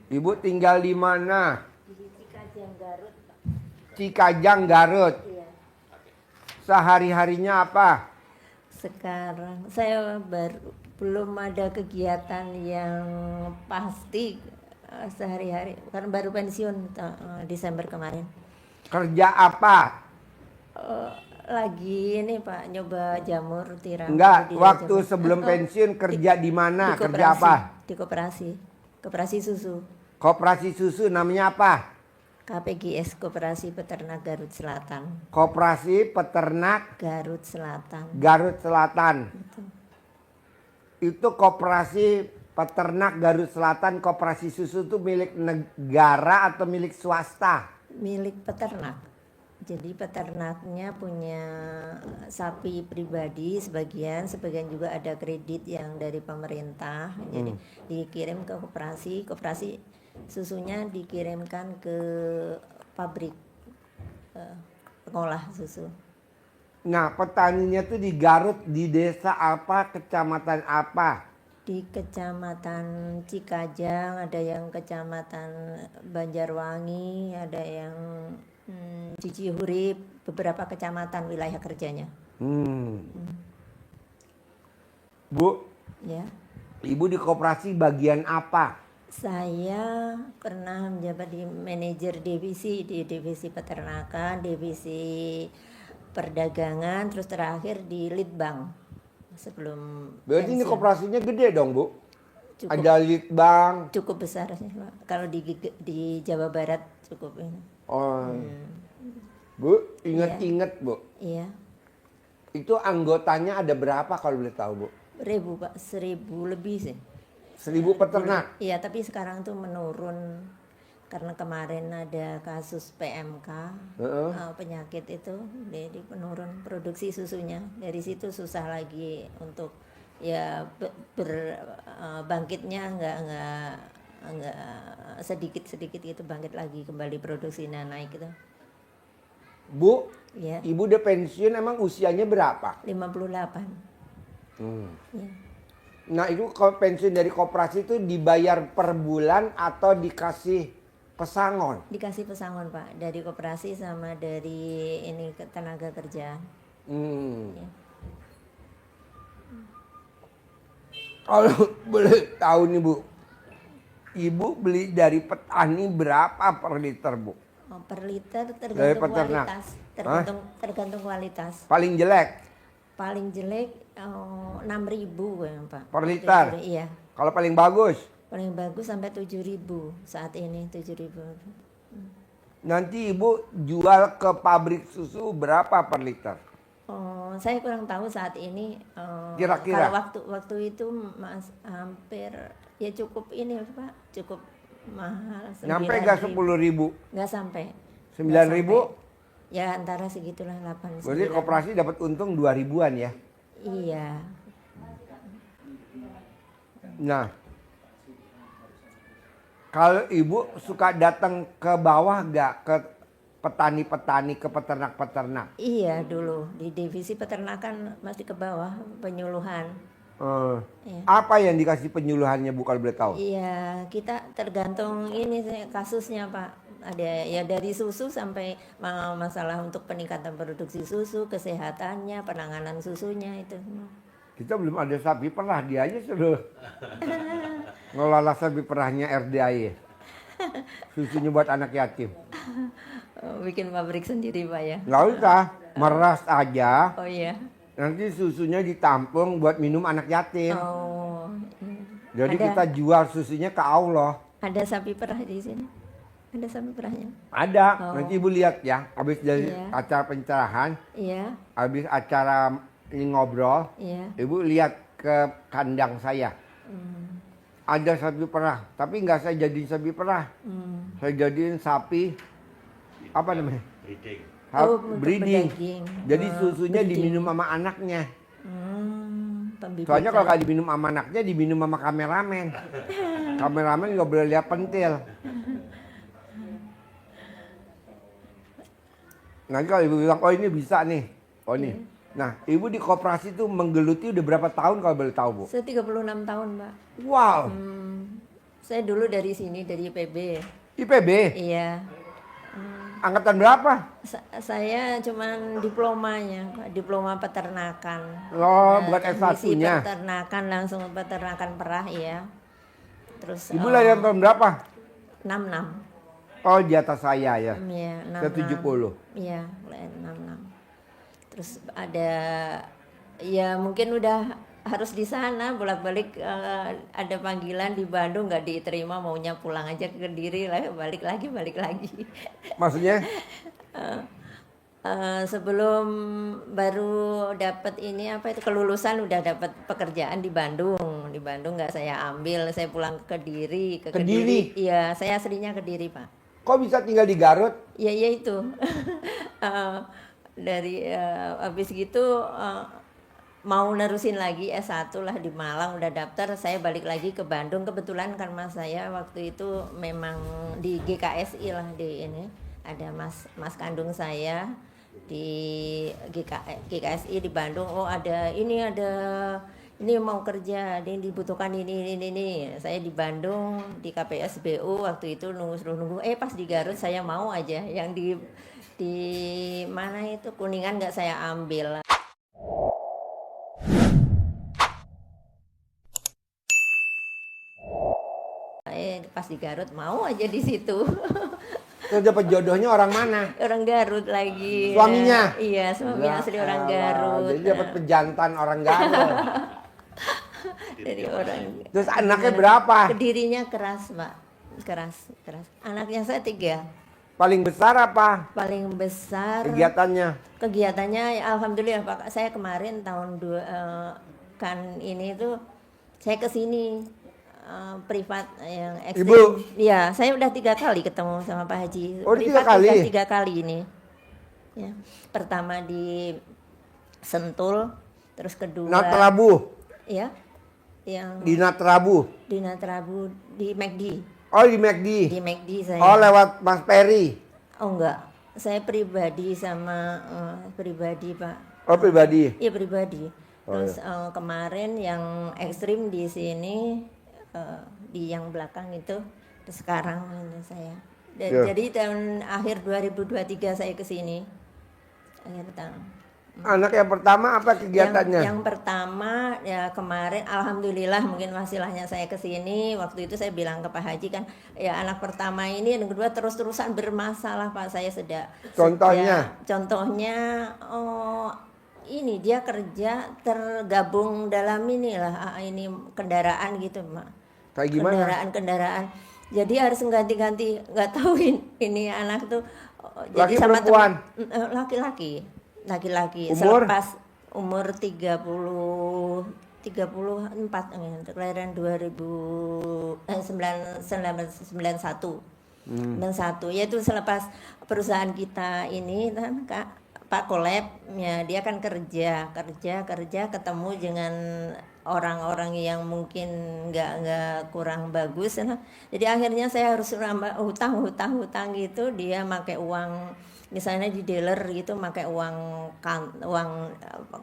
Ibu tinggal di mana? Di Cikajang, Garut, Pak. Cikajang, Garut. Iya. Sehari-harinya apa? Sekarang saya belum ada kegiatan yang pasti sehari-hari karena baru pensiun Desember kemarin. Kerja apa? Lagi ini Pak nyoba jamur tiram. Enggak, budidaya waktu jamur. sebelum pensiun kerja di mana? Di Kerja koperasi, apa? Di koperasi susu. Koperasi susu namanya apa? KPGS Koperasi Peternak Garut Selatan. Koperasi Peternak Garut Selatan. Garut Selatan. Betul. Itu koperasi peternak Garut Selatan, koperasi susu itu milik negara atau milik swasta? Milik peternak. Jadi peternaknya punya sapi pribadi sebagian juga ada kredit yang dari pemerintah. Jadi dikirim ke koperasi susunya dikirimkan ke pabrik pengolah susu. Nah, petaninya tuh di Garut, di desa apa, kecamatan apa? Di kecamatan Cikajang, ada yang kecamatan Banjarwangi, ada yang Cicihurip, beberapa kecamatan wilayah kerjanya. Bu, Ya. Ibu di koperasi bagian apa? Saya pernah menjabat di manajer divisi, di divisi peternakan, divisi perdagangan, terus terakhir di Litbang sebelum Berarti ini pensiun. koperasinya gede dong, Bu? Cukup, Ada litbang. cukup besar sih, Pak. Kalau di Jawa Barat cukup ini. Oh. Bu, inget-inget, Bu. Iya. Itu anggotanya ada berapa kalau boleh tahu, Bu? Ribu Pak, 1000 lebih sih. 1000 peternak. Iya, tapi sekarang tuh menurun karena kemarin ada kasus PMK, penyakit itu, jadi menurun produksi susunya. Dari situ susah lagi untuk ya bangkitnya nggak sedikit gitu bangkit lagi kembali produksinya naik gitu. Bu, Ya, Ibu udah pensiun emang usianya berapa? 58. Ya. Nah, itu kalau pensiun dari koperasi itu dibayar per bulan atau dikasih pesangon? Dikasih pesangon Pak dari koperasi sama dari ini tenaga kerja. Ya. Kalau boleh tahu nih, Bu, Ibu beli dari petani berapa per liter, Bu? Oh, per liter Dari tergantung peternak. kualitas, tergantung kualitas. Paling jelek Paling jelek 6.000 ya Pak. per liter? Iya. Kalau paling bagus? Paling bagus sampai 7.000 saat ini 7.000. Nanti Ibu jual ke pabrik susu berapa per liter? Oh, saya kurang tahu saat ini. Kira-kira? Kalau waktu itu Mas hampir ya cukup ini Pak, cukup mahal. Nyampe gak 10.000? Nggak sampai. 9.000? Ya antara segitulah 8. Berarti koperasi dapat untung 2.000-an ya? Iya. Nah, kalau Ibu suka datang ke bawah gak ke petani-petani, ke peternak-peternak? Iya dulu di divisi peternakan masih ke bawah penyuluhan. Iya. Apa yang dikasih penyuluhannya, Bu, kalau boleh tahu? Iya, kita tergantung ini kasusnya Pak. Ada ya dari susu sampai masalah untuk peningkatan produksi susu, kesehatannya, penanganan susunya itu. Kita belum ada sapi perah, dia aja sudah ngelola sapi perahnya RDAI. Susunya buat anak yatim. Bikin pabrik sendiri Pak ya? Nggak usah, meras aja. Oh iya. Nanti susunya ditampung buat minum anak yatim. Oh. Jadi kita jual susunya ke Allah. Ada sapi perah di sini? Ada sapi perahnya? Ada, Oh. nanti Ibu lihat ya. Habis dari Iya. acara pencerahan, Iya, habis acara ini ngobrol, iya. Ibu lihat ke kandang saya. Ada sapi perah, tapi nggak saya jadiin sapi perah. Saya jadiin sapi, apa namanya? Untuk Breeding. berdaging. Jadi susunya breeding. diminum sama anaknya. Pembibitan. Soalnya kalau nggak diminum sama anaknya, diminum sama kameramen. Kameramen nggak boleh lihat pentil. Nanti kalau Ibu bilang, oh ini bisa nih. Oh ini. Nah, Ibu di koperasi itu menggeluti udah berapa tahun kalau boleh tahu, Bu? Saya 36 tahun Mbak. Wow. Saya dulu dari sini, dari IPB. IPB? Iya. Angkatan berapa? Saya cuman diplomanya, diploma peternakan. Oh, bukan Misi S1-nya. peternakan, langsung peternakan perah, ya. Terus Ibu lahir tahun berapa? 66. Oh, di atas saya ya. Iya, Saya 70. Iya, 66. Terus ada, ya mungkin udah harus di sana bolak-balik, ada panggilan di Bandung nggak diterima, maunya pulang aja ke Kediri lah, balik lagi. Maksudnya? Sebelum baru dapat ini apa itu kelulusan udah dapat pekerjaan di Bandung. Di Bandung nggak saya ambil, saya pulang ke Kediri. Kediri? Iya, saya aslinya Kediri, Pak. Kok bisa tinggal di Garut? Ya itu. Dari habis gitu mau nerusin lagi S1 lah di Malang, udah daftar, saya balik lagi ke Bandung. Kebetulan kan mas saya waktu itu memang di GKSI lah, di ini ada mas kandung saya di GKSI di Bandung. Oh ada ini mau kerja, ini dibutuhkan ini. Saya di Bandung di KPSBU waktu itu nunggu pas di Garut saya mau aja, yang di mana itu Kuningan nggak saya ambil. Pas di Garut mau aja di situ. Terus dapat jodohnya orang mana? Orang Garut lagi. Suaminya? Iya, suami Ya asli orang elah, Garut. Jadi dapat pejantan orang Garut. Dari orang. Terus anaknya berapa? Kedirinya keras, Pak. Keras. Anaknya saya 3. Paling besar apa Paling besar kegiatannya? alhamdulillah Pak. Saya kemarin tahun kan ini tuh saya kesini privat yang ekstrim. Ibu? Iya, saya udah 3 kali ketemu sama Pak Haji. Oh, Privat 3 kali? udah 3 kali ini. Ya. Pertama di Sentul, terus kedua Natrabu? ya, yang Di Natrabu? di Natrabu, di McD. Oh di McD? Di McD saya. Oh lewat Mas Peri? Oh enggak, saya pribadi sama pribadi Pak. Oh pribadi? Iya pribadi. Oh, Terus kemarin yang ekstrim di sini, di yang belakang itu, terus sekarang ini saya. Ya. Jadi tahun akhir 2023 saya ke sini. Akhir tahun. Anak yang pertama apa kegiatannya? Yang pertama ya kemarin alhamdulillah mungkin wasilahnya saya ke sini. Waktu itu saya bilang ke Pak Haji kan, ya anak pertama ini, yang kedua terus-terusan bermasalah Pak, saya Contohnya? Contohnya ini dia kerja tergabung dalam inilah ini kendaraan gitu, Mak. Kayak gimana? Kendaraan. Jadi harus ganti-ganti, nggak tahu ini anak tuh jadi Laki sama perempuan? laki-laki. Umur? Selepas umur 34, kelahiran 1991. 91, yaitu selepas perusahaan kita ini kan Pak Kolab ya, dia kan kerja ketemu dengan orang-orang yang mungkin nggak kurang bagus ya. Jadi akhirnya saya harus nambah hutang gitu. Dia pakai uang, misalnya di dealer gitu, pakai uang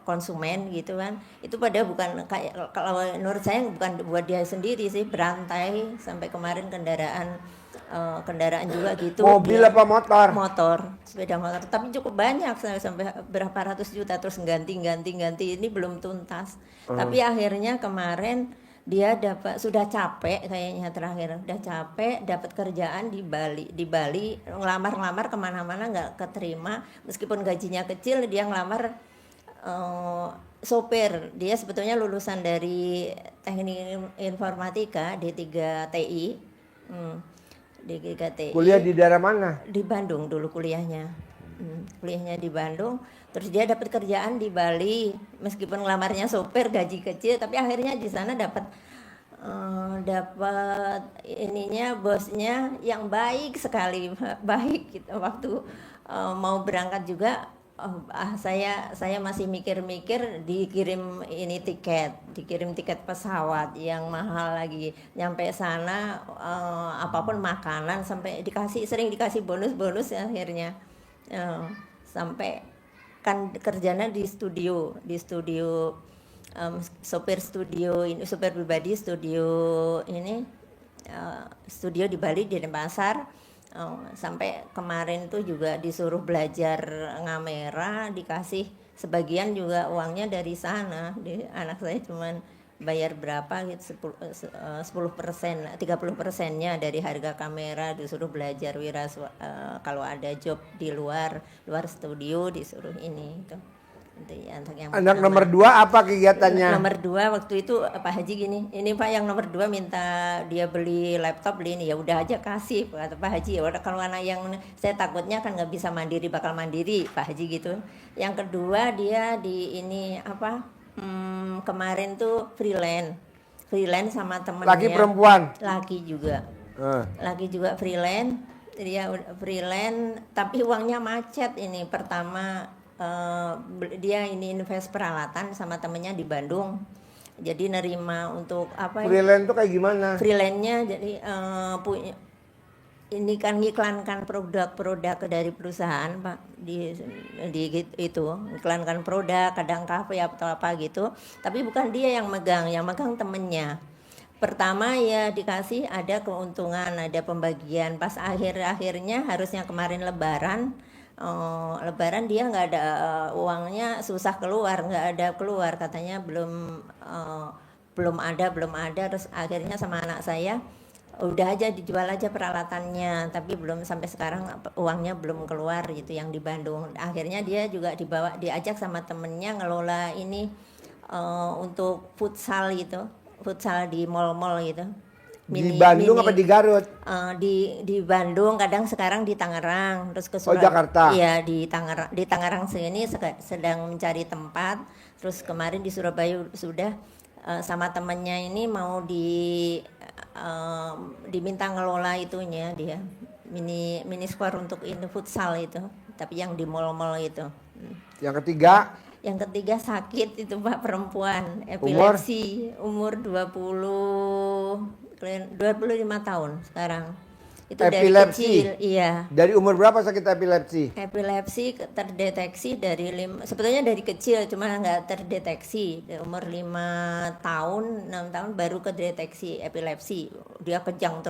konsumen gitu kan. Itu pada bukan kayak, kalau menurut saya bukan buat dia sendiri sih, berantai sampai kemarin kendaraan juga gitu. Mobil apa motor? Sepeda motor, tapi cukup banyak sampai berapa ratus juta, terus ganti ini belum tuntas. Tapi akhirnya kemarin dia sudah capek kayaknya, terakhir udah capek, dapat kerjaan di Bali ngelamar kemana-mana nggak keterima, meskipun gajinya kecil. Dia ngelamar sopir. Dia sebetulnya lulusan dari teknik informatika D3 TI. D3 TI. Kuliah di daerah mana? Di Bandung dulu kuliahnya. Kuliahnya di Bandung. Terus dia dapat kerjaan di Bali, meskipun ngelamarnya sopir, gaji kecil, tapi akhirnya di sana dapat ininya, bosnya yang baik sekali, baik gitu. Waktu mau berangkat juga, saya masih mikir-mikir, dikirim tiket pesawat yang mahal lagi. Nyampe sana apapun makanan, sampai sering dikasih bonus akhirnya. Sampai kan kerjanya di studio sopir pribadi, studio ini studio di Bali di Denpasar. Sampai kemarin tuh juga disuruh belajar ngamera, dikasih sebagian juga uangnya dari sana. Anak saya cuman bayar berapa gitu 10%, 30%-nya dari harga kamera, disuruh belajar kalau ada job di luar studio disuruh ini itu. Itu ya, untuk yang Anak pertama. nomor 2 apa kegiatannya? Nomor 2 waktu itu Pak Haji gini, ini Pak yang nomor 2 minta dia beli laptop, beli ini, ya udah aja kasih, kata Pak Haji. Ya udah, kalau anak yang saya takutnya kan nggak bisa mandiri, bakal mandiri Pak Haji gitu. Yang kedua dia di ini apa, kemarin tuh freelance sama temennya. Laki perempuan? Laki juga. Laki juga freelance, dia freelance tapi uangnya macet ini. Pertama dia ini invest peralatan sama temennya di Bandung, jadi nerima untuk apa? Freelance tuh kayak gimana? Freelance-nya jadi punya ini kan ngiklankan produk-produk dari perusahaan Pak, di itu iklankan produk, kadang kafe atau apa gitu, tapi bukan dia yang megang temennya. Pertama ya dikasih ada keuntungan, ada pembagian, pas akhirnya harusnya kemarin Lebaran dia nggak ada uangnya, susah keluar, nggak ada keluar, katanya belum ada. Terus akhirnya sama anak saya, udah aja dijual aja peralatannya, tapi belum sampai sekarang uangnya belum keluar gitu yang di Bandung. Akhirnya dia juga diajak sama temennya ngelola ini untuk futsal gitu, futsal di mall-mall gitu. Di Bandung apa di Garut? Di Bandung, kadang sekarang di Tangerang, terus ke Jakarta. Iya, di Tangerang sini sedang mencari tempat. Terus kemarin di Surabaya sudah sama temennya ini mau diminta ngelola itunya dia, mini square untuk ini futsal itu, tapi yang di mall-mall itu. Yang ketiga? Yang ketiga sakit itu Pak, perempuan, epilepsi, umur 25 tahun sekarang. Itu epilepsi. Dari kecil, iya. Dari umur berapa sakit epilepsi? Epilepsi terdeteksi sebetulnya dari kecil, cuma nggak terdeteksi. Umur 5 tahun, 6 tahun baru kedeteksi epilepsi. Dia kejang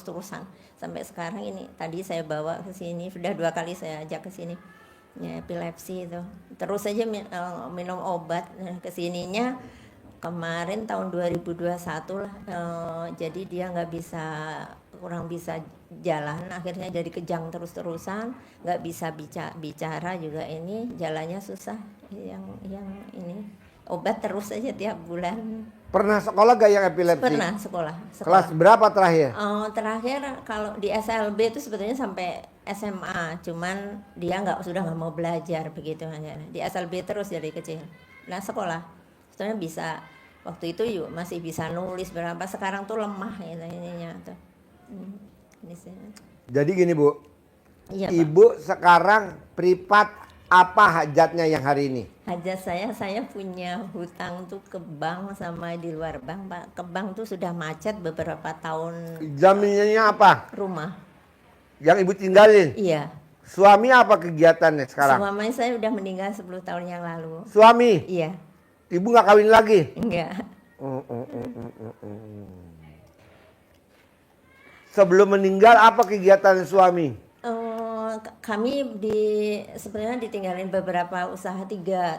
terusan sampai sekarang ini. Tadi saya bawa ke sini, sudah 2 kali saya ajak ke sini. Ya, epilepsi itu terus saja minum obat. Kesininya kemarin tahun 2021 lah, jadi dia kurang bisa jalan, akhirnya jadi kejang terus-terusan, nggak bisa bicara juga, ini jalannya susah, yang ini obat terus aja tiap bulan. Pernah sekolah gak yang epilepsi? Pernah sekolah. Kelas berapa terakhir? Terakhir kalau di SLB itu sebetulnya sampai SMA, cuman dia sudah nggak mau belajar begitu hanya. Di SLB terus dari kecil. Nah sekolah, sebetulnya bisa, waktu itu yuk masih bisa nulis berapa, sekarang tuh lemah gitu ininya tuh. Jadi gini Bu, iya, Ibu Pak, sekarang privat apa hajatnya yang hari ini? Hajat saya punya hutang tuh ke bank sama di luar bank Pak. Ke bank tuh sudah macet beberapa tahun. Jaminannya apa? Rumah. Yang Ibu tinggalin? Iya. Suami apa kegiatannya sekarang? Suami saya udah meninggal 10 tahun yang lalu. Suami? Iya. Ibu nggak kawin lagi? Enggak. Sebelum meninggal apa kegiatan suami? Kami sebenarnya ditinggalin beberapa usaha, ada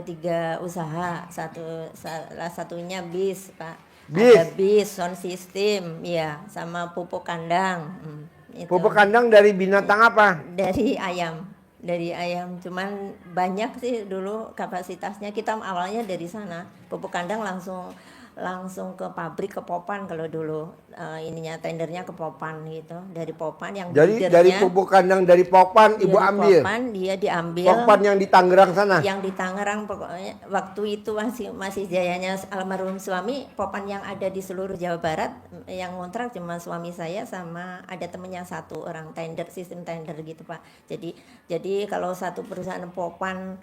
tiga usaha. Salah satunya bis Pak. Ada bis, sound system, ya, sama pupuk kandang. Itu. Pupuk kandang dari binatang apa? Dari ayam. Cuman banyak sih dulu kapasitasnya. Kita awalnya dari sana. Pupuk kandang langsung ke pabrik, ke Popan kalau dulu tendernya ke Popan gitu, dari Popan yang jadi dari pupuk kandang dari Popan Ibu ambil. Popan dia diambil. Popan yang di Tangerang sana. Yang di Tangerang pokoknya waktu itu masih jayanya almarhum suami. Popan yang ada di seluruh Jawa Barat yang ngontrak cuma suami saya sama ada temennya 1 orang, sistem tender gitu Pak. Jadi kalau satu perusahaan Popan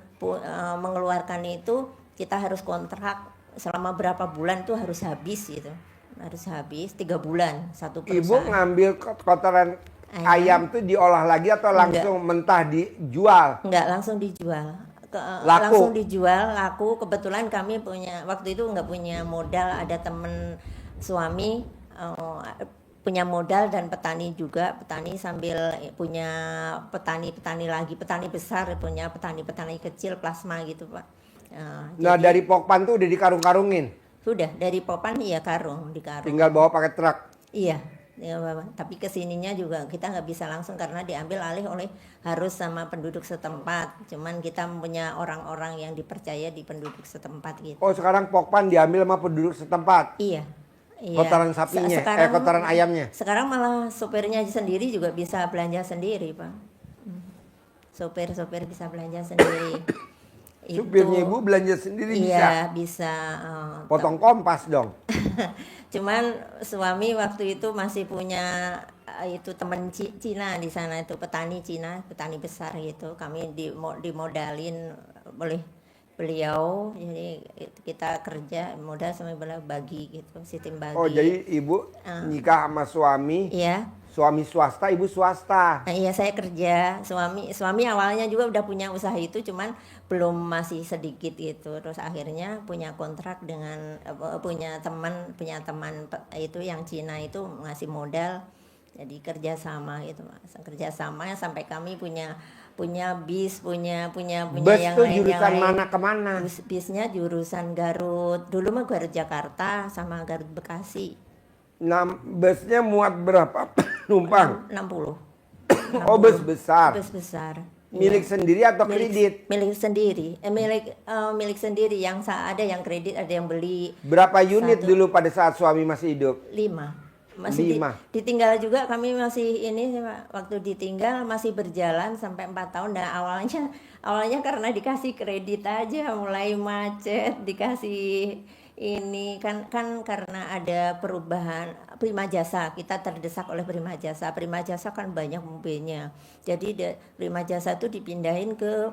mengeluarkan itu, kita harus kontrak selama berapa bulan tuh harus habis gitu. Harus habis 3 bulan satu perusahaan. Ibu ngambil kotoran ayam tuh diolah lagi atau langsung mentah dijual? Enggak, langsung dijual. Laku. langsung dijual, laku. Kebetulan kami punya waktu itu nggak punya modal, ada temen suami punya modal dan petani juga, petani sambil punya petani lagi, petani besar, punya petani kecil plasma gitu Pak. Nah, Jadi dari Pokpan tuh udah dikarung-karungin. sudah dari popan iya karung, dikarung. Tinggal bawa pakai truk. Iya, ya, Bapak. Tapi kesininya juga kita nggak bisa langsung karena diambil alih oleh harus sama penduduk setempat. Cuman kita punya orang-orang yang dipercaya di penduduk setempat gitu. Oh, sekarang Pokpan diambil sama penduduk setempat. Iya. Iya. Kotoran sapinya, kotoran ayamnya. Sekarang malah sopirnya sendiri juga bisa belanja sendiri, Pak. Sopir bisa belanja sendiri. Supirnya Ibu belanja sendiri bisa? Iya, bisa. Potong kompas dong. Cuman suami waktu itu masih punya itu teman Cina di sana, itu petani Cina, petani besar gitu. Kami dimodalin oleh beliau, jadi kita kerja modal sama beliau bagi gitu, sistem bagi. Oh, jadi Ibu nikah sama suami? Iya. Suami swasta, Ibu swasta. Nah, iya saya kerja, suami awalnya juga udah punya usaha itu, cuman belum, masih sedikit gitu. Terus akhirnya punya kontrak dengan punya teman itu yang Cina itu ngasih modal, jadi kerjasama gitu Mas. Kerjasama sampai kami punya bis, punya Bus yang tuh lain, jurusan mana ke mana? Bisnya jurusan Garut, dulu mah Garut Jakarta sama Garut Bekasi. Nah, busnya muat berapa penumpang? 60. Oh, bus besar. Bus besar. Milik sendiri atau kredit? Milik sendiri. Milik sendiri, yang ada yang kredit, ada yang beli. Berapa unit dulu pada saat suami masih hidup? 5. Masih 5. Ditinggal juga, kami masih ini waktu ditinggal masih berjalan sampai 4 tahun. Dan awalnya karena dikasih kredit aja mulai macet, dikasih ini kan karena ada perubahan Prima Jasa, kita terdesak oleh Prima Jasa kan banyak mobilnya, jadi Prima Jasa itu dipindahin ke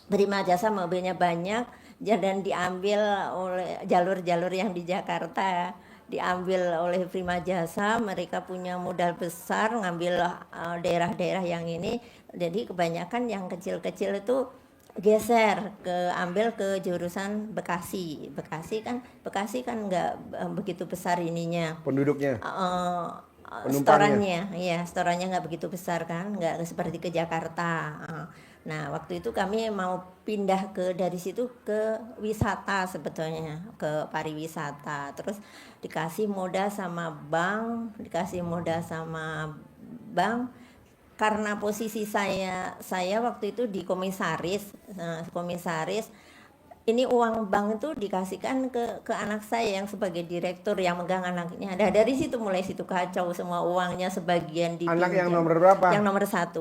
Prima Jasa, mobilnya banyak dan diambil oleh jalur-jalur yang di Jakarta, diambil oleh Prima Jasa. Mereka punya modal besar ngambil daerah-daerah yang ini, jadi kebanyakan yang kecil-kecil itu geser ambil ke jurusan Bekasi kan nggak begitu besar ininya Penduduknya, setorannya, iya setorannya nggak begitu besar kan, nggak seperti ke Jakarta. Nah waktu itu kami mau pindah dari situ ke wisata, sebetulnya ke pariwisata, terus dikasih modal sama bank karena posisi saya waktu itu di komisaris, ini uang bank itu dikasihkan ke anak saya yang sebagai direktur yang megang anaknya. Nah, dari situ mulai kacau, semua uangnya sebagian dipinjam. Anak yang nomor berapa? Yang nomor 1.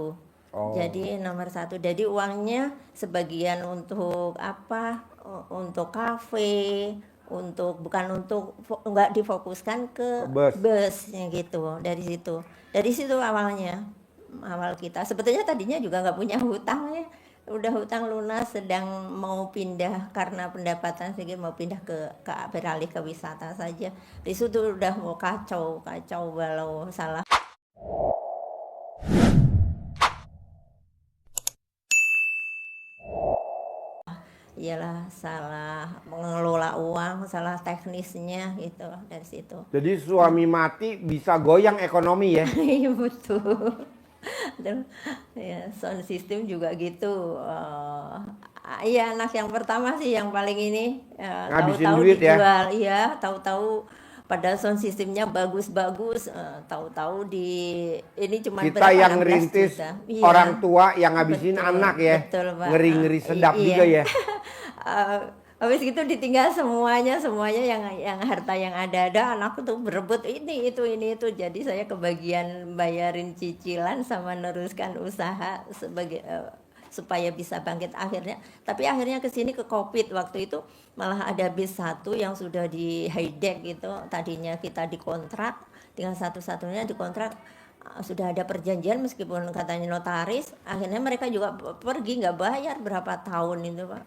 Oh. Jadi nomor 1. Jadi uangnya sebagian untuk apa? Untuk kafe, nggak difokuskan ke busnya gitu. Dari situ awal kita sebetulnya tadinya juga nggak punya hutang ya, udah hutang lunas, sedang mau pindah karena pendapatan sedikit, mau pindah ke beralih ke wisata saja. Di situ udah mau kacau balau, salah iyalah, salah mengelola uang, salah teknisnya gitu dari situ. Jadi suami mati bisa goyang ekonomi ya? Iya betul. Ya, sound system juga gitu. Iya, anak yang pertama sih yang paling ini tahu-tahu dijual, ya? Iya, tahu-tahu pada sound systemnya bagus-bagus, tahu-tahu ini cuma kita yang rintis, iya. Orang tua yang ngabisin anak ya, ngeri-ngeri sedap iya. Juga ya. Habis itu ditinggal semuanya yang harta yang ada anakku tuh berebut ini itu, jadi saya kebagian bayarin cicilan sama neruskan usaha sebagai supaya bisa bangkit tapi akhirnya kesini ke COVID. Waktu itu malah ada bis 1 yang sudah di high deck gitu, tadinya kita dikontrak, tinggal satu-satunya dikontrak, sudah ada perjanjian meskipun katanya notaris, akhirnya mereka juga pergi nggak bayar berapa tahun itu Pak,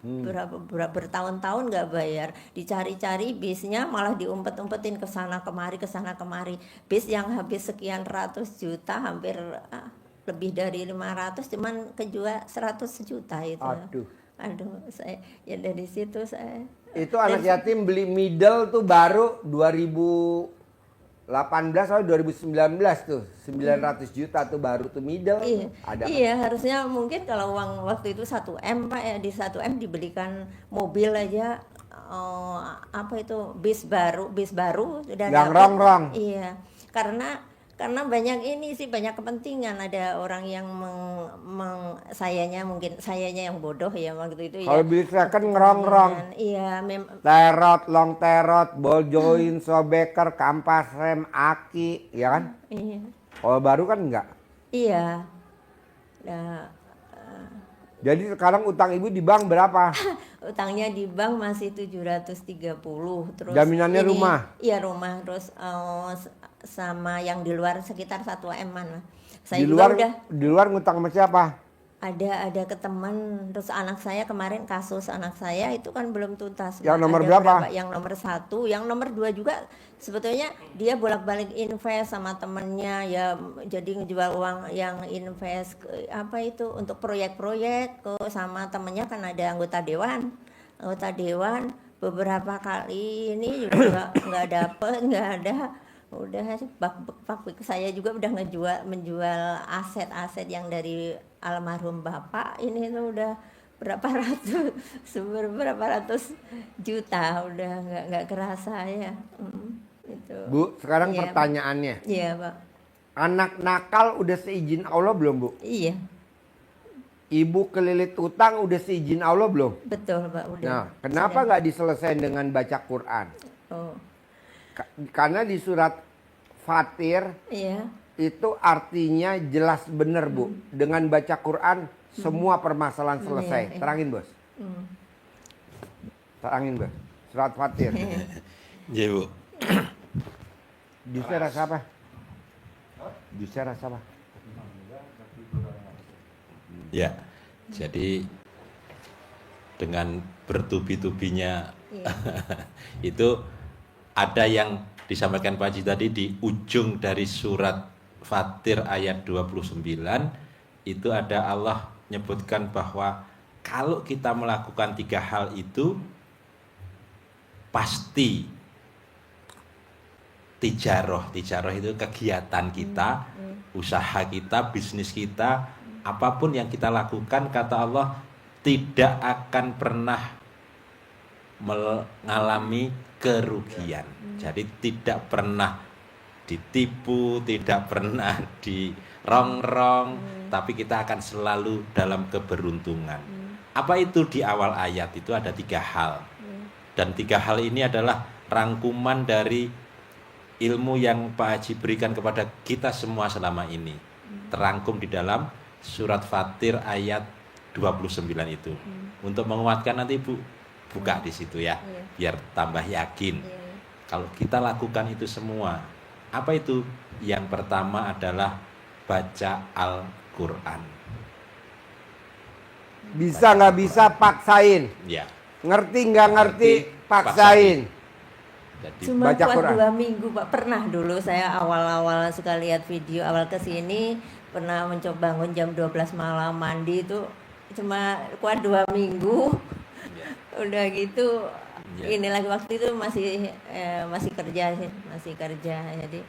bertahun-tahun nggak bayar, dicari-cari bisnya malah diumpet-umpetin ke sana kemari, bis yang habis sekian ratus juta, hampir lebih dari 500 cuman kejual 100 juta itu. Aduh. Aduh, saya ya dari situ saya Itu anak yatim beli middle tuh baru 2018 atau 2019 tuh 900 juta tuh baru tuh middle. iya, Ada kan? iya harusnya mungkin kalau uang waktu itu 1 M Pak ya, di 1 M dibelikan mobil aja, apa itu bis baru sudah Yang dapat. rongrong. Iya, karena banyak ini sih, banyak kepentingan, ada orang yang sayanya mungkin sayanya yang bodoh ya waktu itu ya. Kalau beli second ngerongrong. Iya, Terot, long terot, ball joint, sobeker, kampas rem, aki, ya kan? iya. Kalau baru kan enggak. Iya. Nah, Jadi sekarang utang ibu di bank berapa? utangnya di bank masih 730. Terus Jaminannya rumah? Iya, rumah. Terus sama yang di luar sekitar 1 M-an lah. Saya Di juga luar, udah di luar ngutang sama siapa? ada ke teman. Terus anak saya kemarin, kasus anak saya itu kan belum tuntas. Yang nomor Ada berapa? Yang nomor 1, yang nomor 2 juga sebetulnya dia bolak-balik invest sama temennya ya, jadi ngejual uang yang invest apa itu untuk proyek-proyek ke sama temennya, kan ada anggota dewan beberapa kali ini juga nggak dapet, nggak ada. Udah saya juga udah menjual aset-aset yang dari almarhum bapak ini tuh udah berapa ratus juta, udah nggak kerasa ya. Itu. Bu, sekarang Iya, pertanyaannya. Iya Pak. Anak nakal udah seizin Allah belum, Bu? Iya, Ibu kelilit utang udah seizin Allah belum? betul Pak, udah. Nah, kenapa nggak diselesaikan dengan baca Quran? Oh, Karena di surat Fatir iya. itu artinya jelas bener, Bu. Dengan baca Quran semua permasalahan selesai. Iya. Terangin, Bos. Terangin, Bos. Surat Fatir. Iya, Bu. Jusnya rasa apa? Jusnya rasa apa? Ya. Jadi dengan bertubi-tubinya itu ada yang disampaikan Pak Haji tadi di ujung dari surat Fatir ayat 29 itu ada Allah menyebutkan bahwa kalau kita melakukan 3 hal itu pasti tijaroh itu kegiatan kita, usaha kita, bisnis kita, apapun yang kita lakukan kata Allah tidak akan pernah mengalami kerugian. Jadi tidak pernah ditipu, tidak pernah dirongrong, tapi kita akan selalu dalam keberuntungan. Apa itu di awal ayat itu ada 3 hal. Dan 3 hal ini adalah rangkuman dari ilmu yang Pak Haji berikan kepada kita semua selama ini. Terangkum di dalam surat Fatir ayat 29 itu. Untuk menguatkan nanti Bu buka di situ ya, biar tambah yakin. Kalau kita lakukan itu semua, apa itu? Yang pertama adalah baca Al-Quran. Bisa nggak bisa paksain. Ya. Ngerti nggak ngerti paksain. Jadi Cuma baca kuat Quran. 2 minggu Pak. Pernah dulu saya awal-awal suka lihat video awal kesini, pernah mencoba bangun jam 12 malam mandi itu cuma kuat 2 minggu. Udah gitu ini lagi waktu itu masih kerja jadi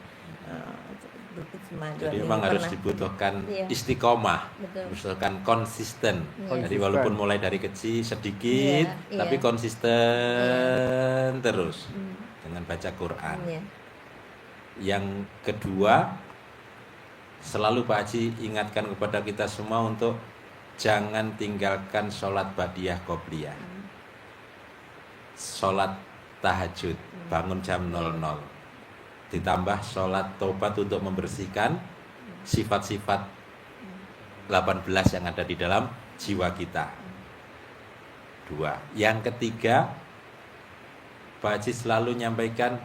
cuma 2 Jadi minggu memang harus pernah. dibutuhkan Iya. istiqomah, Betul. dibutuhkan konsisten. Iya. Jadi walaupun mulai dari kecil sedikit, Iya, tapi iya. konsisten terus dengan baca Quran. Iya. Yang kedua, selalu Pak Haji ingatkan kepada kita semua untuk jangan tinggalkan sholat ba'diyah qobliyah, sholat tahajud, bangun jam 00. Ditambah sholat taubat untuk membersihkan sifat-sifat 18 yang ada di dalam jiwa kita. 2. Yang ketiga, Pak Haji selalu nyampaikan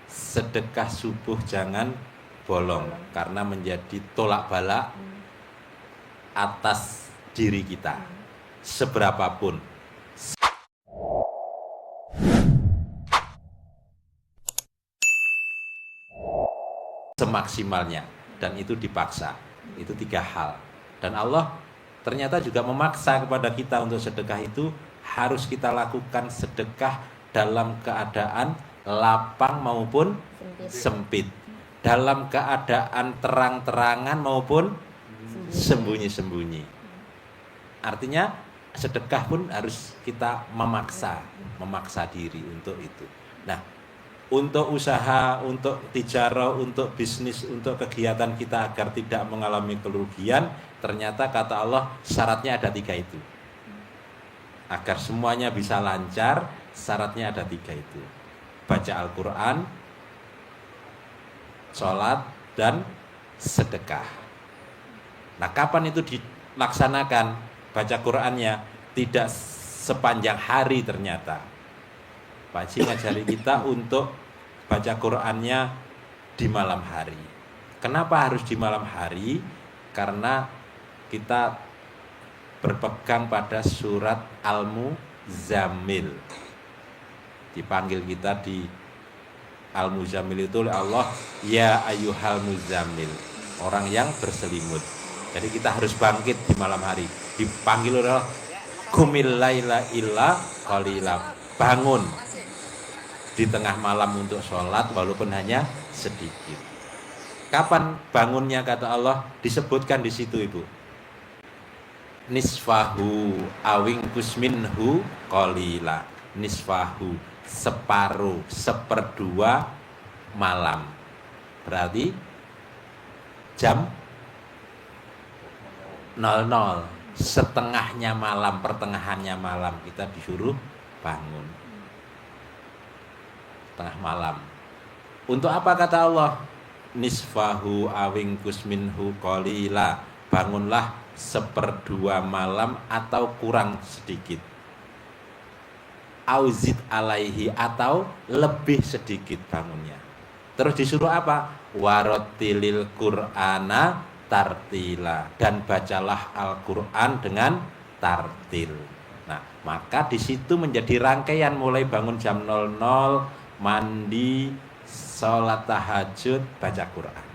sedekah subuh jangan bolong, karena menjadi tolak balak atas diri kita seberapapun, semaksimalnya, dan itu dipaksa. Itu 3 hal. Dan Allah ternyata juga memaksa kepada kita untuk sedekah itu harus kita lakukan sedekah dalam keadaan lapang maupun sempit, dalam keadaan terang-terangan maupun sembunyi-sembunyi. Artinya sedekah pun harus kita memaksa diri untuk itu. Nah, untuk usaha, untuk tijarah, untuk bisnis, untuk kegiatan kita agar tidak mengalami kerugian, ternyata kata Allah syaratnya ada 3 itu. Agar semuanya bisa lancar, syaratnya ada 3 itu. Baca Al-Quran, sholat, dan sedekah. Nah, kapan itu dilaksanakan? Baca Qurannya tidak sepanjang hari ternyata. Pak Haji ngajari kita untuk baca Qurannya di malam hari. Kenapa harus di malam hari? Karena kita berpegang pada surat Al-Muzammil. Dipanggil kita di Al-Muzammil itu oleh Allah, ya ayyuhal muzammil, orang yang berselimut. Jadi kita harus bangkit di malam hari. Dipanggil oleh Allah, qumil laila illa qalila, bangun di tengah malam untuk sholat walaupun hanya sedikit. Kapan bangunnya kata Allah? Disebutkan di situ Ibu. Nisfahu awing kusminhu qalila. Nisfahu, separuh, seperdua malam. Berarti jam 00, setengahnya malam, pertengahannya malam kita disuruh bangun. Tengah malam. Untuk apa kata Allah? Nisfahu awing kusminhu qalila. Bangunlah seperdua malam atau kurang sedikit. Auzid alaihi, atau lebih sedikit bangunnya. Terus disuruh apa? Warotilil Qur'ana tartila, dan bacalah Al-Qur'an dengan tartil. Nah, maka di situ menjadi rangkaian mulai bangun jam 00, mandi, sholat tahajud, baca Quran.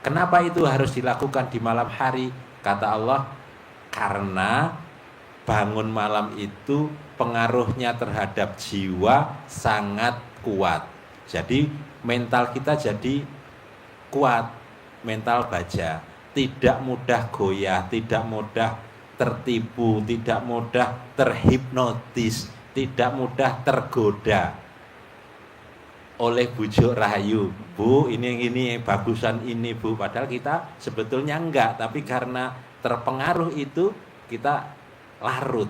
Kenapa itu harus dilakukan di malam hari? Kata Allah, karena bangun malam itu pengaruhnya terhadap jiwa sangat kuat. Jadi mental kita jadi kuat, mental baja, tidak mudah goyah, tidak mudah tertipu, tidak mudah terhipnotis, tidak mudah tergoda oleh bujuk rayu. Bu, ini bagusan ini Bu, padahal kita sebetulnya enggak, tapi karena terpengaruh itu kita larut.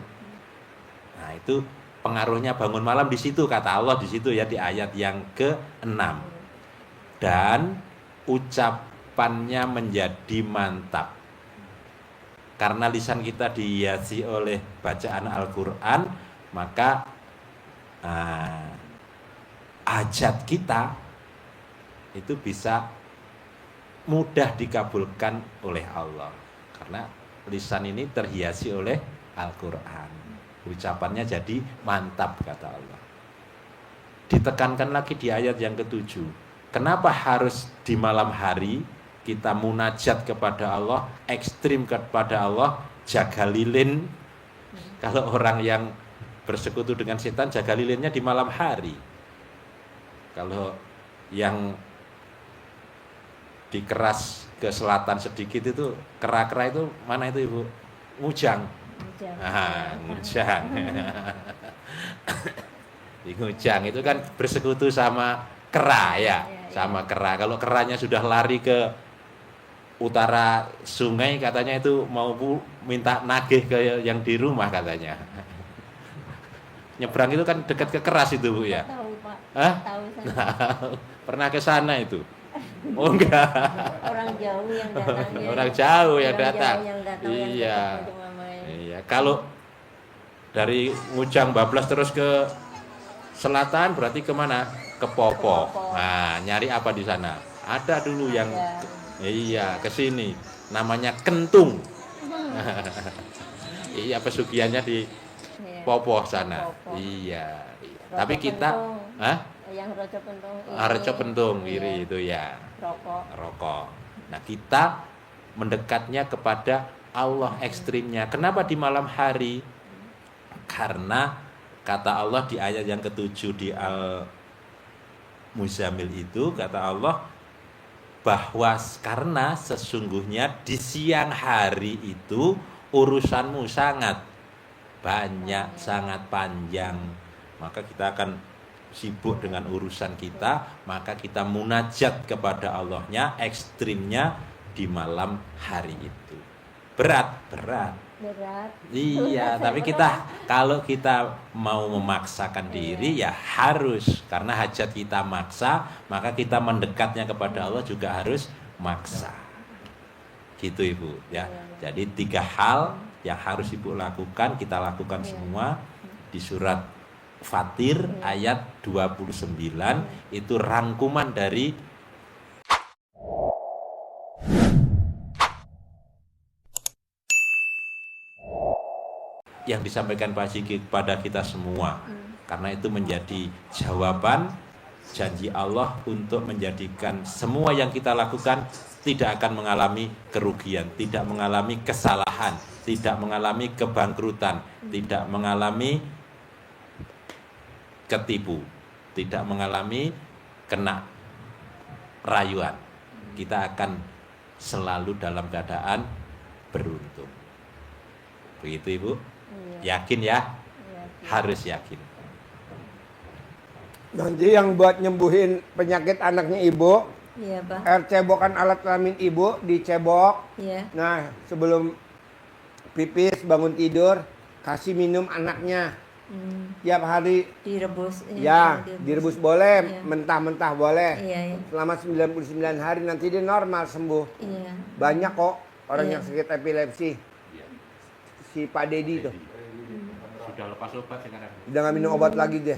Nah, itu pengaruhnya bangun malam di situ kata Allah, di situ ya, di ayat yang ke-6. Dan ucapannya menjadi mantap. Karena lisan kita dihiasi oleh bacaan Al-Qur'an, maka hajat kita itu bisa mudah dikabulkan oleh Allah. Karena lisan ini terhiasi oleh Al-Qur'an. Ucapannya jadi mantap kata Allah. Ditekankan lagi di ayat yang ke-7. Kenapa harus di malam hari kita munajat kepada Allah, ekstrim kepada Allah, jaga lilin. Kalau orang yang bersekutu dengan setan, jaga lilinnya di malam hari. Kalau yang dikeras ke selatan sedikit itu, kera-kera itu mana itu Ibu? Ngujang. Ngujang. Di ngujang itu kan bersekutu sama kera ya, sama kera. Kalau keranya sudah lari ke utara sungai, katanya itu mau minta nagih ke yang di rumah katanya. Nyebrang itu kan dekat ke keras itu Bu ya. Tahu Pak. Hah? Tahu saya. Pernah ke sana itu? Oh enggak. Orang jauh yang datang. Orang jauh yang Orang datang. jauh yang datang, Iya. yang ketemu mamanya. Iya. Kalau dari Ngujang bablas terus ke selatan berarti kemana? Ke Popo. Nah, nyari apa di sana? Ada dulu yang iya, ke sini. Namanya Kentung. Iya, pesugihannya di Popo sana. Popo. Iya. Roco Tapi kita, pentung. hah? Yang roco pentung. Reco pentung kiri itu ya. Rokok. Rokok. Nah, kita mendekatnya kepada Allah ekstrimnya. Kenapa di malam hari? Karena kata Allah di ayat yang ke-7 di Al-Muzammil itu, kata Allah bahwa karena sesungguhnya di siang hari itu urusanmu sangat banyak, sangat panjang. Maka kita akan sibuk dengan urusan kita, maka kita munajat kepada Allahnya ekstrimnya di malam hari itu. Berat. Iya, tapi kalau kita mau memaksakan diri ya harus, karena hajat kita maksa, maka kita mendekatnya kepada Allah juga harus maksa. Gitu Ibu ya. Jadi 3 hal yang harus Ibu lakukan, kita lakukan semua di surat Fatir ayat 29 itu rangkuman dari yang disampaikan Pak Sigi kepada kita semua. Karena itu menjadi jawaban janji Allah untuk menjadikan semua yang kita lakukan tidak akan mengalami kerugian, tidak mengalami kesalahan, tidak mengalami kebangkrutan, tidak mengalami ketipu, tidak mengalami kena rayuan. Kita akan selalu dalam keadaan beruntung. Begitu Ibu? Yakin ya? Harus yakin. Nanti yang buat nyembuhin penyakit anaknya Ibu, Iya, Pak. air cebokan alat kelamin Ibu dicebok. Iya. Nah, sebelum pipis bangun tidur kasih minum anaknya. Tiap hari Direbus. ya, direbus boleh, Iya. mentah-mentah boleh. Iya, iya. Selama 99 hari nanti dia normal sembuh. Iya. Banyak kok orang Iya. yang sakit epilepsi. Si Pak Dedi tuh. Sudah lepas obat sekarang. Udah nggak minum obat lagi dia.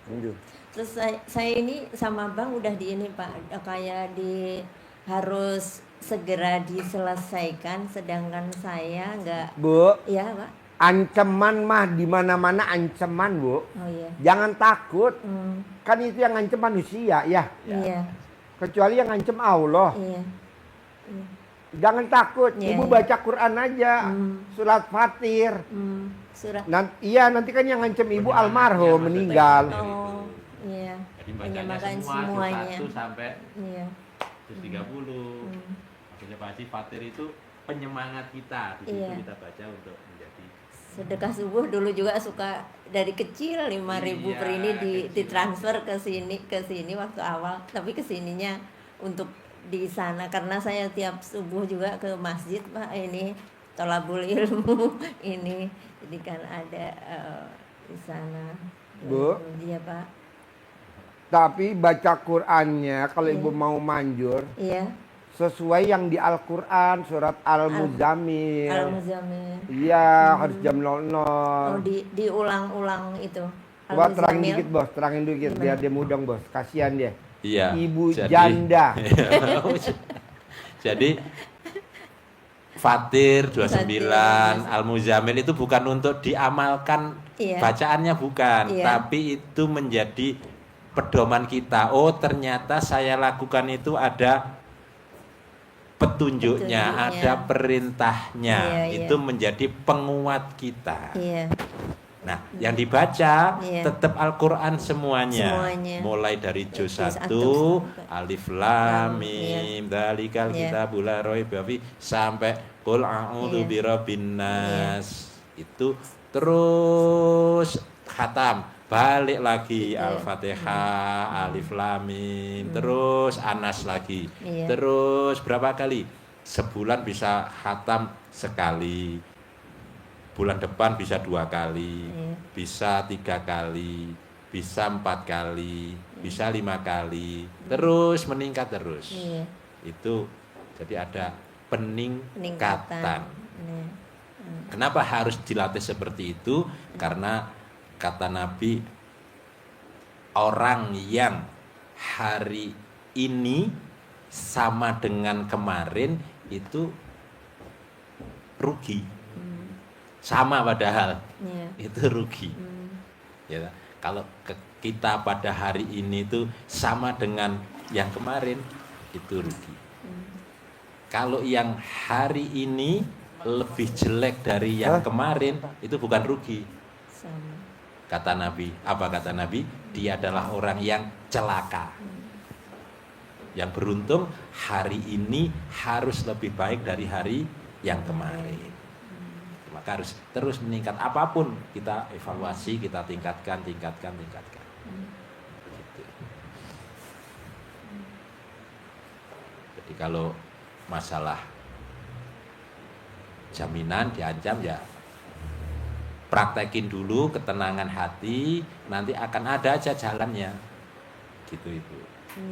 Lanjut. Terus saya ini sama Bang udah di ini Pak, kayak harus segera diselesaikan, sedangkan saya nggak. Bu, Iya Pak. ancaman mah di mana-mana ancaman, Bu. Oh iya. Jangan takut. Hmm, Kan itu yang ngancem manusia, ya. Iya. Kecuali yang ngancem Allah. Iya. Iya. Jangan takut. Iya, Ibu iya. baca Quran aja. Surat Fatir. Surat. Nanti kan yang ngancem Ibu almarhum meninggal. Oh iya. Jadi bacanya Menyamakan semua semuanya. 1 sampai Iya. 130. Maksudnya Pak Haji Fatir itu penyemangat kita. Di situ Iya. kita baca untuk menjadi Sedekah subuh dulu juga suka dari kecil 5.000 Iya, per ini kecil. ditransfer ke sini waktu awal, tapi kesininya untuk di sana karena saya tiap subuh juga ke masjid Pak, ini tolabul ilmu ini, jadi kan ada di sana. Bu. Iya Pak. Tapi baca Qurannya kalau Iya. Ibu mau manjur Iya. sesuai yang di Al-Quran surat Al-Muzammil. Al-Muzammil. Iya, harus jam 00. Oh diulang-ulang itu. Coba terangin Al-Muzammil. dikit Bos, terangin dikit biar dia mudeng Bos. Kasihan dia. Iya. Ibu janda. Jadi Fatir 29, Fatir. Al-Muzammil itu bukan untuk diamalkan, Iya. bacaannya bukan, Iya. tapi itu menjadi pedoman kita. Oh, ternyata saya lakukan itu ada petunjuknya, ada perintahnya. Iya, iya. Itu menjadi penguat kita. Iya. Nah, yang dibaca Iya. tetap Al-Qur'an semuanya. Semuanya. Mulai dari juz Juz 1, sampai- alif lam Iya. mim, dzalikal Iya. kitabul la raiba fihi sampai qul a'udzu Iya. birabbin nas. Itu terus khatam, balik lagi Iya. Al-Fatihah, alif lam mim, terus Anas lagi. Iya. Terus berapa kali? Sebulan bisa khatam sekali. Bulan depan bisa 2 kali, Iya. bisa 3 kali, bisa 4 kali, bisa 5 kali, terus meningkat terus. Iya. Itu jadi ada peningkatan. Peningkatan. Iya. Kenapa harus dilatih seperti itu? Karena kata Nabi, orang yang hari ini sama dengan kemarin itu rugi. Sama padahal Iya. itu rugi. Ya, kalau kita pada hari ini itu sama dengan yang kemarin itu rugi. Kalau yang hari ini lebih jelek dari yang kemarin, itu bukan rugi. Sama. Kata Nabi, apa kata Nabi? Dia adalah orang yang celaka. Yang beruntung hari ini harus lebih baik dari hari yang kemarin. Maka harus terus meningkat, apapun kita evaluasi, kita tingkatkan. Gitu. Jadi kalau masalah jaminan diancam, ya praktekin dulu ketenangan hati, nanti akan ada aja jalannya. Gitu Ibu.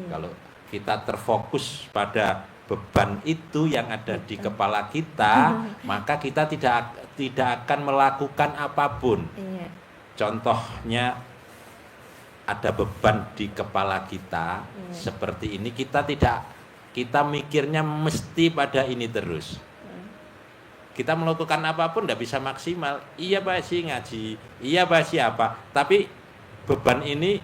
Kalau kita terfokus pada beban itu yang ada di kepala kita, maka kita tidak akan melakukan apapun. Iya. Contohnya ada beban di kepala kita seperti ini, kita mikirnya mesti pada ini terus. Kita melakukan apapun tidak bisa maksimal. Iya Pak sih ngaji, iya Pak sih apa, tapi beban ini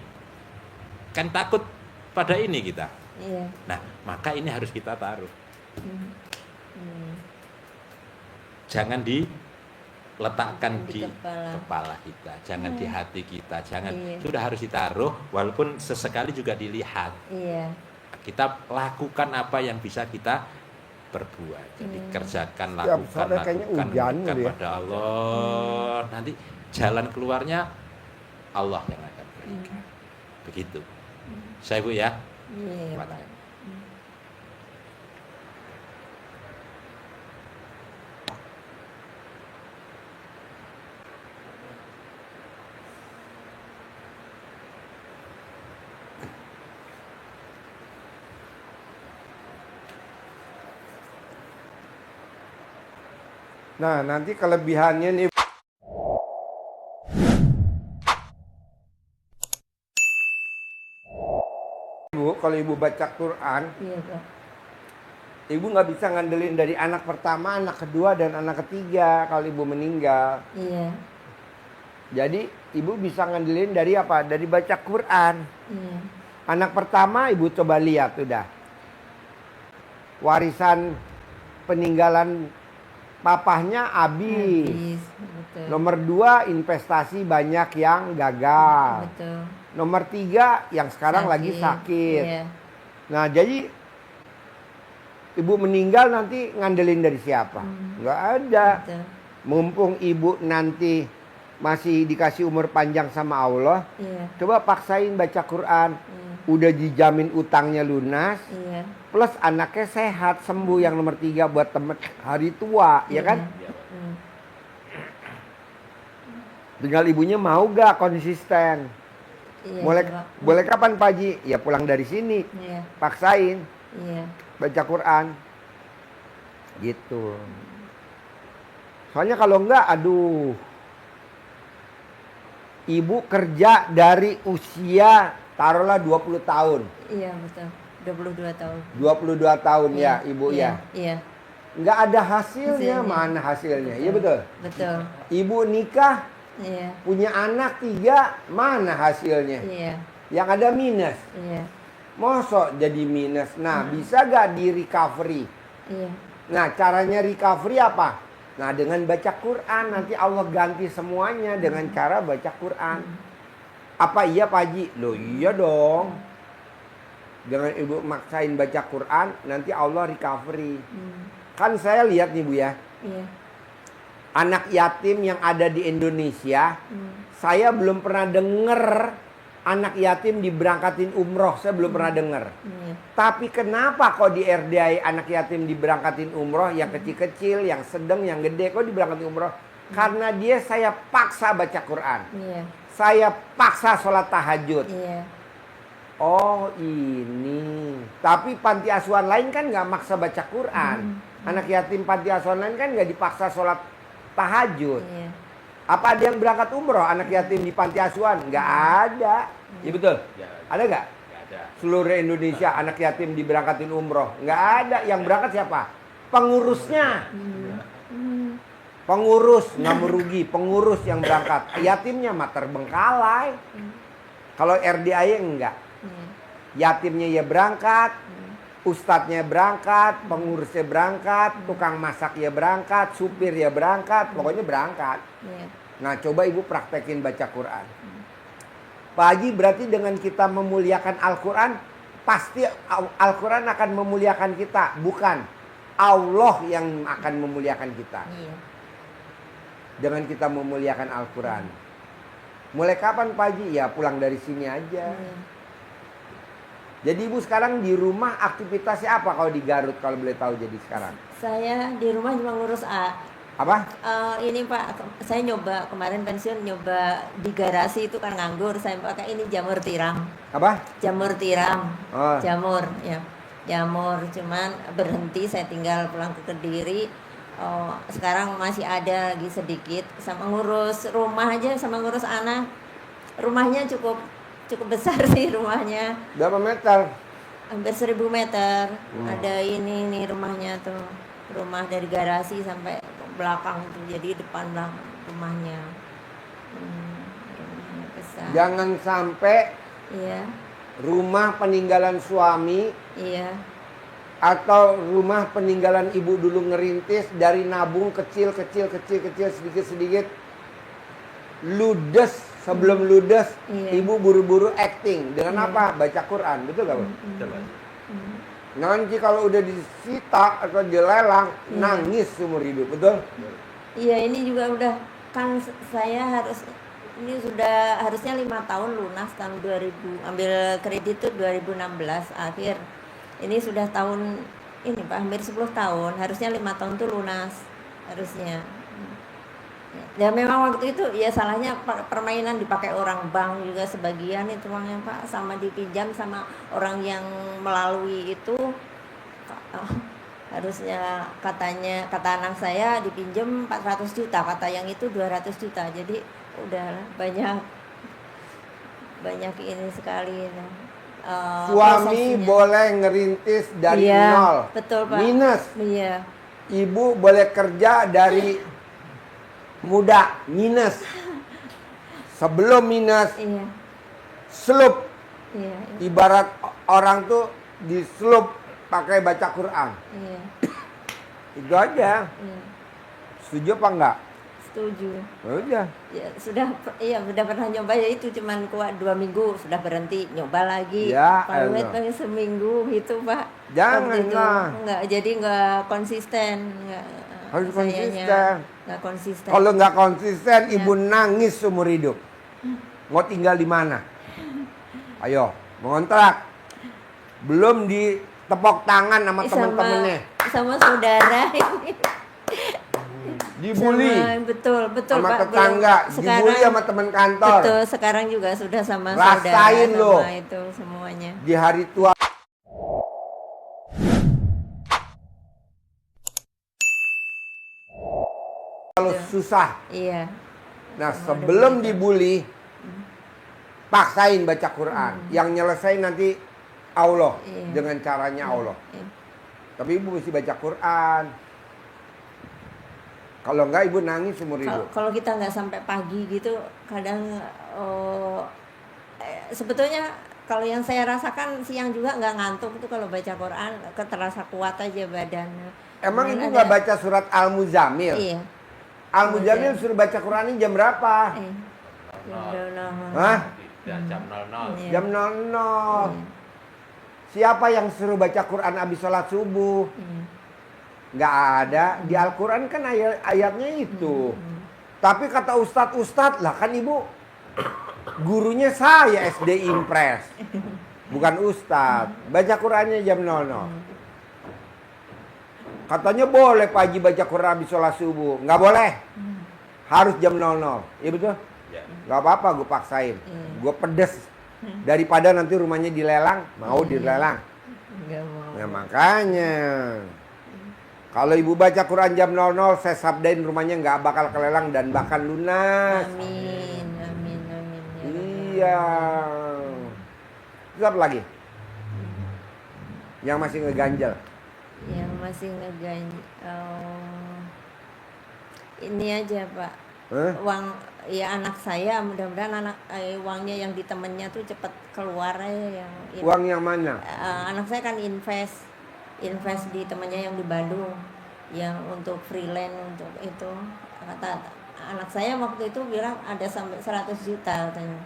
kan takut pada ini kita. Iya. Nah, maka ini harus kita taruh. Jangan diletakkan di kepala kita, jangan di hati kita, jangan, sudah harus ditaruh, walaupun sesekali juga dilihat. Iya. Kita lakukan apa yang bisa kita perbuat. Jadi kerjakan, Setiap lakukan sore kayaknya hujan gitu ya. pada Allah. Nanti jalan keluarnya Allah yang akan berikan. Begitu. Saya Bu ya. Iya, Pak. Nah, nanti kelebihannya nih Bu, kalau Ibu baca Quran, Iya, Pak. Ibu nggak bisa ngandelin dari anak pertama, anak kedua, dan anak ketiga kalau Ibu meninggal. Iya. Jadi Ibu bisa ngandelin dari apa? Dari baca Quran. Iya. Anak pertama Ibu coba lihat udah. Warisan peninggalan papahnya Abi. Habis. Betul. Nomor 2 investasi banyak yang gagal. Betul. Nomor 3 yang sekarang lagi sakit. Iya. Nah jadi Ibu meninggal nanti ngandelin dari siapa? Nggak ada. Betul. Mumpung Ibu nanti masih dikasih umur panjang sama Allah, Iya. coba paksain baca Quran. Udah dijamin utangnya lunas, Iya. plus anaknya sehat, sembuh. Yang nomor 3 buat temen hari tua, ya kan? Tinggal ibunya mau gak konsisten. Iya, Pak. Boleh kapan Pak Haji? Ya pulang dari sini, Iya. paksain Iya. baca Quran. Gitu. Soalnya kalau enggak, aduh. Ibu kerja dari usia taruhlah 20 tahun. Iya, betul. 22 tahun. 22 tahun Iya. ya Ibu Iya. ya. Iya. Enggak ada hasilnya, Hasilnya. mana hasilnya? Iya betul. Betul. Ibu nikah, Iya. punya anak 3, mana hasilnya? Iya. Yang ada minus. Iya. Mosok jadi minus. Nah, bisa gak di recovery? Iya. Nah, caranya recovery apa? Nah, dengan baca Quran. Nanti Allah ganti semuanya dengan cara baca Quran. Apa iya Pak Haji? Loh iya dong. Dengan Ibu maksain baca Quran, nanti Allah recovery. Kan saya lihat nih Bu ya, Iya. anak yatim yang ada di Indonesia, saya belum pernah denger anak yatim diberangkatin umroh. Saya belum pernah denger. Iya. Tapi kenapa kok di RDI anak yatim diberangkatin umroh, yang kecil-kecil, yang sedang, yang gede, kok diberangkatin umroh? Karena dia saya paksa baca Quran. Iya. Saya paksa sholat tahajud. Iya. Oh ini. Tapi panti asuhan lain kan nggak maksa baca Quran. Anak yatim panti asuhan lain kan nggak dipaksa sholat tahajud. Iya. Apa ada yang berangkat umroh anak yatim di panti asuhan? Nggak ada. Iya betul? Ada nggak? Seluruh Indonesia anak yatim diberangkatin umroh. Nggak ada. Yang berangkat siapa? Pengurusnya. Pengurus nggak merugi. Pengurus yang berangkat. Yatimnya mah terbengkalai. Kalau RDI enggak. Yatimnya ya berangkat. Ustadznya berangkat, pengurusnya berangkat, tukang masak ya berangkat, supir ya berangkat, pokoknya berangkat. Iya. Nah, coba ibu praktekin baca Quran. Pak Haji, berarti dengan kita memuliakan Al-Quran, pasti Al-Quran akan memuliakan kita, bukan Allah yang akan memuliakan kita. Iya. Dengan kita memuliakan Al-Quran. Mulai kapan Pak Haji? Ya pulang dari sini aja. Iya. Jadi ibu sekarang di rumah aktivitasnya apa kalau di Garut, kalau boleh tahu jadi sekarang? Saya di rumah cuma ngurus Apa? ini Pak, saya nyoba kemarin pensiun, nyoba di garasi itu kan nganggur, saya pakai ini jamur tiram. Apa? Jamur tiram. Oh. Jamur ya. Jamur, cuman berhenti, saya tinggal pulang ke Kediri. Sekarang masih ada lagi sedikit, sama ngurus rumah aja, sama ngurus anak. Rumahnya cukup besar sih rumahnya, Berapa meter? hampir 1000 meter. Ada ini nih rumahnya tuh, rumah dari garasi sampai belakang tuh, jadi depan belakang rumahnya. Rumahnya besar. Jangan sampai Iya, rumah peninggalan suami iya, atau rumah peninggalan ibu dulu ngerintis dari nabung kecil sedikit ludes. Sebelum ludes, Iya. ibu buru-buru acting dengan Iya. apa? Baca Quran, betul gak Bu? Betul, Pak. Nanti kalau udah disita atau dilelang, Iya. nangis seumur hidup, betul? iya. Ini juga udah kan saya ini sudah harusnya 5 tahun lunas, tahun 2000 ambil kredit tuh 2016 akhir. Ini sudah tahun ini Pak, hampir 10 tahun, harusnya 5 tahun tuh lunas harusnya. Ya memang waktu itu ya salahnya permainan dipakai orang bank juga sebagian itu uangnya Pak, sama dipinjam sama orang yang melalui itu. Harusnya kata anak saya dipinjam 400 juta, kata yang itu 200 juta. Jadi udah banyak ini sekali. Suami prosesnya. boleh ngerintis dari Iya, nol, betul Pak. minus. Iya, Ibu boleh kerja dari muda, minus. Sebelum minus, iya, slup. iya, Ibarat orang tuh dislup pakai baca Quran. iya, Itu aja. iya. Setuju apa enggak? Setuju. Udah. Ya sudah pernah nyoba, ya itu cuman kuat 2 minggu sudah berhenti, nyoba lagi. Ya, Paling elah. paling seminggu gitu Pak. Jangan Waktu itu lah. nggak konsisten, Harus sayanya konsisten. nggak konsisten. Kalau nggak konsisten, Ya. ibu nangis seumur hidup. Mau tinggal di mana? Ayo, mau kontrak. Belum ditepok tangan sama temen-temennya. sama saudara ini. Dibully. Betul Sama Pak. tetangga, Sekarang- dibully sama teman kantor. Betul, sekarang juga sudah sama Rasain saudara, lo. sama itu semuanya. Di hari tua. Kalau susah. Iya. Nah, Sama sebelum udah dibully, paksain baca Quran. Yang nyelesain nanti Allah. Iya. Dengan caranya Allah. Iya. Tapi ibu mesti baca Quran. Kalau enggak ibu nangis seumur hidup. Kalau kita nggak sampai pagi gitu, kadang sebetulnya kalau yang saya rasakan siang juga nggak ngantuk itu kalau baca Quran, terasa kuat aja badan. Emang Cuman ibu ada- nggak baca surat Al-Muzammil? Iya. Al-Muzammil suruh baca Quran ini jam berapa? Iya. Udah. Hah? Jam 00. Iya. Jam 00. Iya. Siapa yang suruh baca Quran habis sholat subuh? Iya. Nggak ada. Di Al-Quran kan ayatnya itu. Tapi kata ustadz lah kan ibu gurunya saya SD Impres. Bukan ustadz. Baca Qurannya jam 00. Katanya boleh Pak Haji baca Quran habis sholat subuh. Nggak boleh. Harus jam 00. Iya betul? Ya. Nggak apa-apa gue paksain. Gue pedes. Daripada nanti rumahnya dilelang. Mau dilelang. Nggak mau. Nah makanya. Kalau ibu baca Quran jam 00, saya sabdain rumahnya nggak bakal kelelang dan bahkan lunas. Amin. Ya Rabbal. Iya. Terus apa lagi? Yang masih ngeganjel. Yang masih ini aja Pak. Hah? Uang ya anak saya, mudah-mudahan uangnya yang di temennya tuh cepat keluar aja yang Uang yang mana? anak saya kan invest invest di temannya yang di Bandung yang untuk freelance untuk itu. Kata anak saya waktu itu bilang ada sampai 100 juta katanya.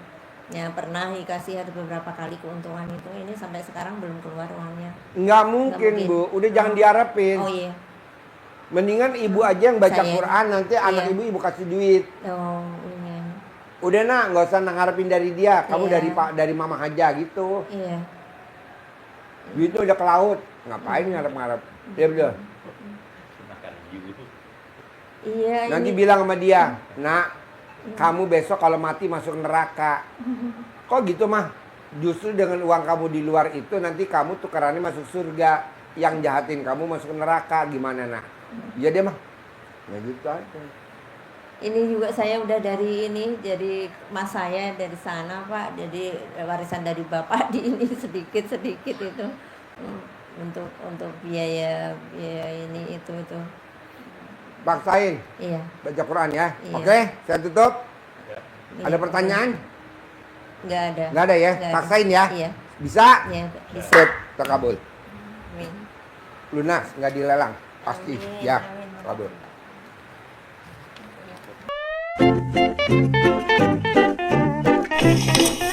Ya pernah dikasih ada beberapa kali keuntungan itu, ini sampai sekarang belum keluar uangnya. Nggak mungkin, Bu. Udah jangan diharapin. Oh iya. Mendingan ibu aja yang baca Saya. Quran, nanti anak Iya. ibu kasih duit. Oh iya. Udah nak, nggak usah ngarepin dari dia. Kamu Iya. dari mama aja gitu. Iya. Duitnya udah ke laut. Ngapain ngarep-ngarep? Ya betul. Makan hiu. Iya. Nanti ini. bilang sama dia, nak, kamu besok kalau mati masuk neraka. Kok gitu mah? Justru dengan uang kamu di luar itu nanti kamu tukerannya masuk surga. Yang jahatin kamu masuk neraka. Gimana nak? Iya dia mah. Ya gitu aja. Ini juga saya udah dari ini, jadi mas saya dari sana Pak, jadi warisan dari bapak di ini sedikit itu untuk biaya ini itu. Paksain Iya. baca Quran ya. Iya. Oke, saya tutup. Iya. Ada pertanyaan? Nggak ada. Nggak ada ya? Nggak ada. Paksain ya? Iya. Bisa? Iya, bisa. Sip, terkabul. Amin. Lunas, nggak dilelang. Pasti. Amin, Ya, amin. kabul. Iya.